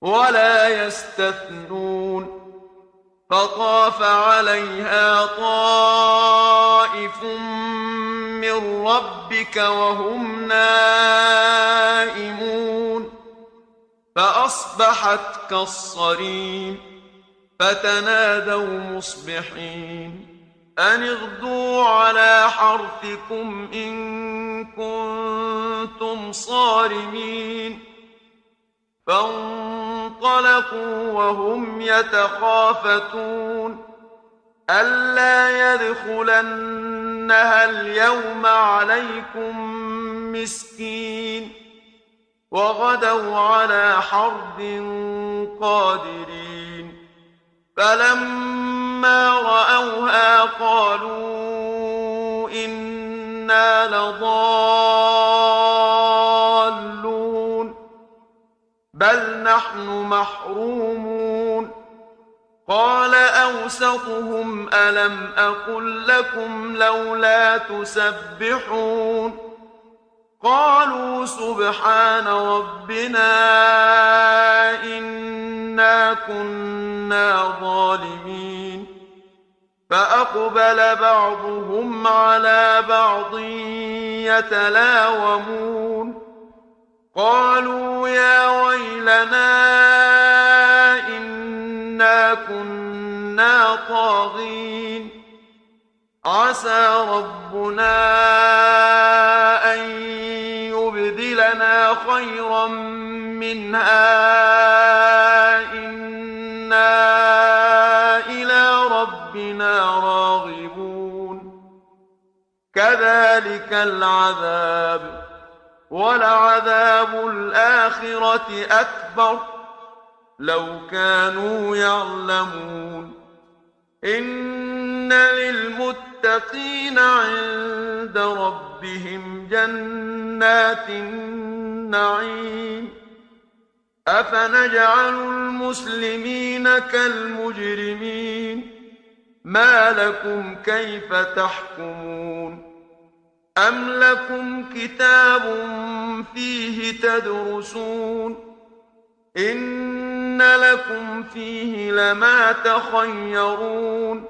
ولا يستثنون فطاف عليها طائف من ربك وهم نائمون فأصبحت كالصريم فتنادوا مصبحين أن اغدوا على حرثكم إن كنتم صارمين فانطلقوا وهم يتخافتون ألا يدخلنها اليوم عليكم مسكين وغدوا على حرد قادرين فلما رأوها قالوا إنا لضالون بل نحن محرومون قال أوسطهم ألم أقل لكم لولا تسبحون قالوا سبحان ربنا إنا كنا ظالمين فأقبل بعضهم على بعض يتلاومون قالوا يا ويلنا إنا كنا طاغين عسى ربنا أن يبدلنا خيرا منها إنا إلى ربنا راغبون كذلك العذاب ولعذاب الآخرة أكبر لو كانوا يعلمون إن للمتقين عند ربهم جنات النعيم أفنجعل المسلمين كالمجرمين ما لكم كيف تحكمون أم لكم كتاب فيه تدرسون إن لكم فيه لما تخيرون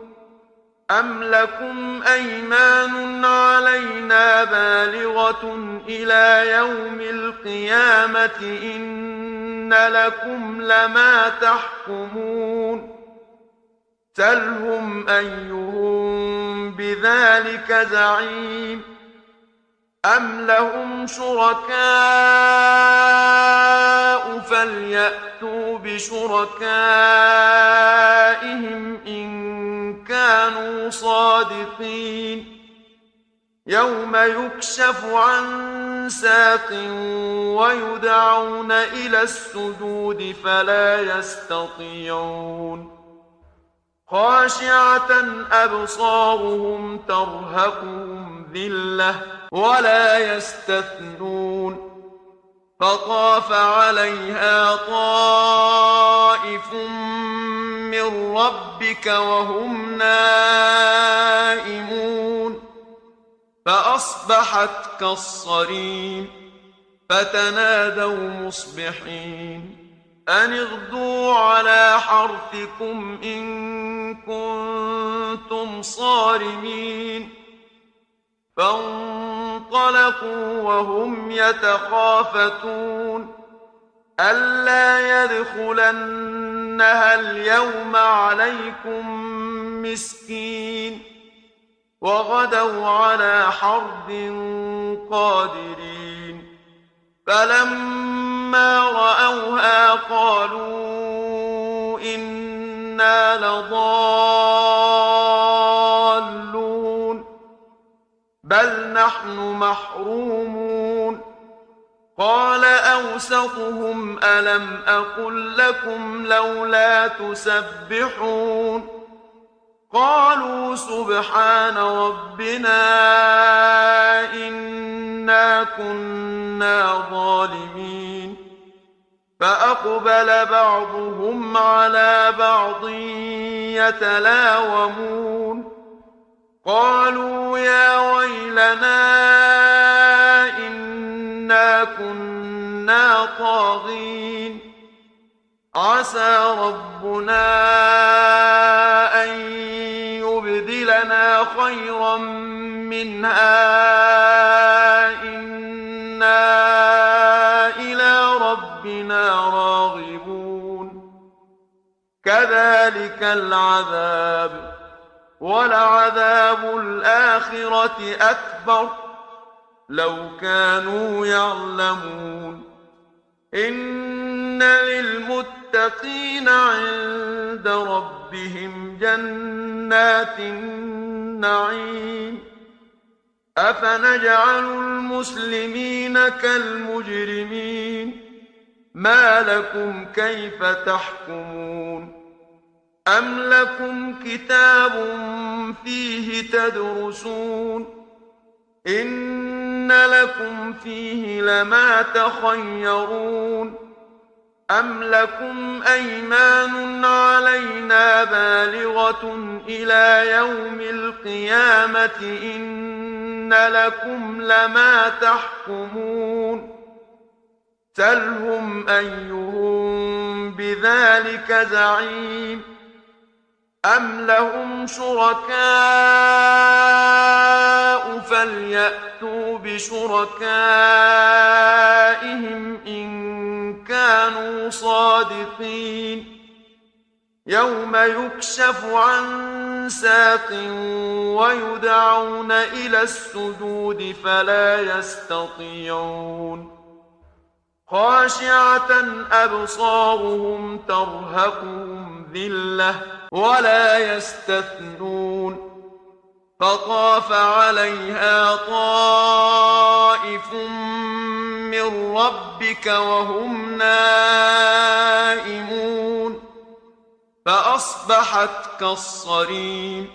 أم لكم أيمان علينا بالغة إلى يوم القيامة إن لكم لما تحكمون سلهم أيهم بذلك زعيم أم لهم شركاء فليأتوا بشركائهم إن كانوا صادقين يوم يكشف عن ساق ويدعون إلى السجود فلا يستطيعون خاشعة أبصارهم ترهقهم ذلة ولا يستثنون فطاف عليها طائف من ربك وهم نائمون فأصبحت كالصريم فتنادوا مصبحين أن اغدوا على حرثكم إن كنتم صارمين فانطلقوا وهم يتخافتون ألا يدخلنها اليوم عليكم مسكين وغدوا على حرد قادرين فلما رأوها قالوا إنا لضالون بل نحن محرومون قال أوسطهم ألم أقل لكم لولا تسبحون قالوا سبحان ربنا إنا كنا ظالمين فأقبل بعضهم على بعض يتلاومون قالوا يا ويلنا إنا كنا طاغين عسى ربنا أن يبدلنا خيرا منها إنا إلى ربنا راغبون كذلك العذاب ولعذاب الآخرة أكبر لو كانوا يعلمون إن للمتقين عند ربهم جنات النعيم أفنجعل المسلمين كالمجرمين ما لكم كيف تحكمون أم لكم كتاب فيه تدرسون إن لكم فيه لما تخيرون أم لكم أيمان علينا بالغة إلى يوم القيامة إن لكم لما تحكمون سلهم أيهم بذلك زعيم أم لهم شركاء فليأتوا بشركائهم إن كانوا صادقين يوم يكشف عن ساق ويدعون إلى السجود فلا يستطيعون خاشعة أبصارهم ترهقهم ذلة ولا يستثنون فطاف عليها طائف من ربك وهم نائمون فأصبحت كالصريم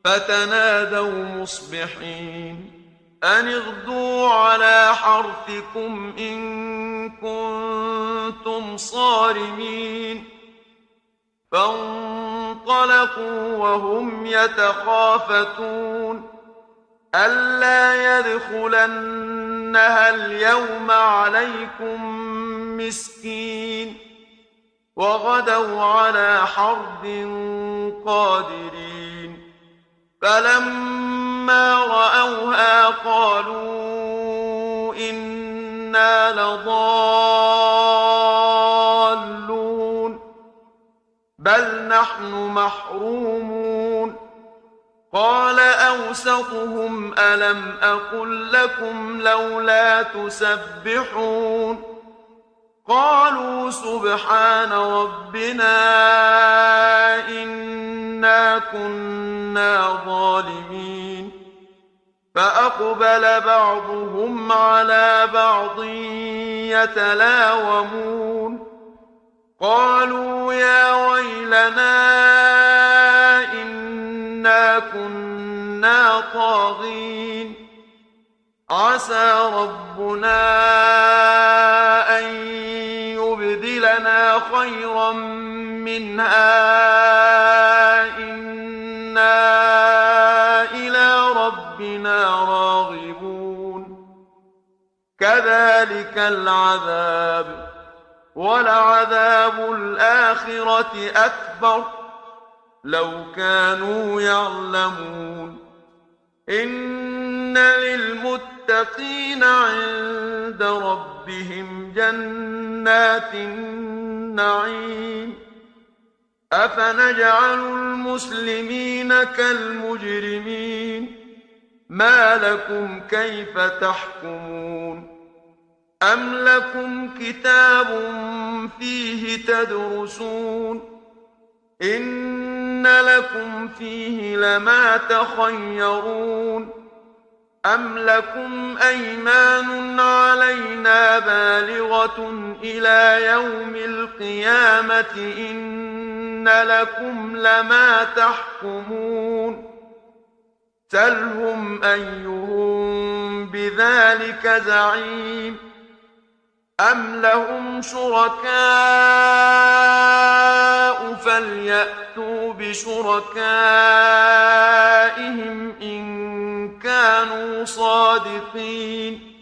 فتنادوا مصبحين أن اغدوا على حرثكم إن كنتم صارمين فانطلقوا وهم يتخافتون ألا يدخلنها اليوم عليكم مسكين وغدوا على حرد قادرين فلما رأوها قالوا إنا لضالون بل نحن محرومون قال أوسطهم ألم أقل لكم لولا تسبحون قالوا سبحان ربنا إنا كنا ظالمين فأقبل بعضهم على بعض يتلاومون قالوا يا ويلنا إنا كنا طاغين عسى ربنا أن يبدلنا خيرا منها إنا إلى ربنا راغبون كذلك العذاب ولعذاب الآخرة أكبر لو كانوا يعلمون إن للمتقين عند ربهم جنات النعيم أفنجعل المسلمين كالمجرمين ما لكم كيف تحكمون أم لكم كتاب فيه تدرسون إن لكم فيه لما تخيرون أم لكم أيمان علينا بالغة إلى يوم القيامة إن لكم لما تحكمون سلهم أيهم بذلك زعيم أم لهم شركاء فليأتوا بشركائهم إن كانوا صادقين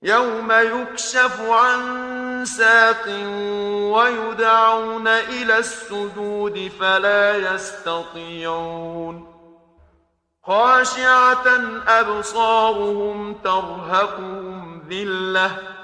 يوم يكشف عن ساق ويدعون إلى السجود فلا يستطيعون خاشعة أبصارهم ترهقهم ذلة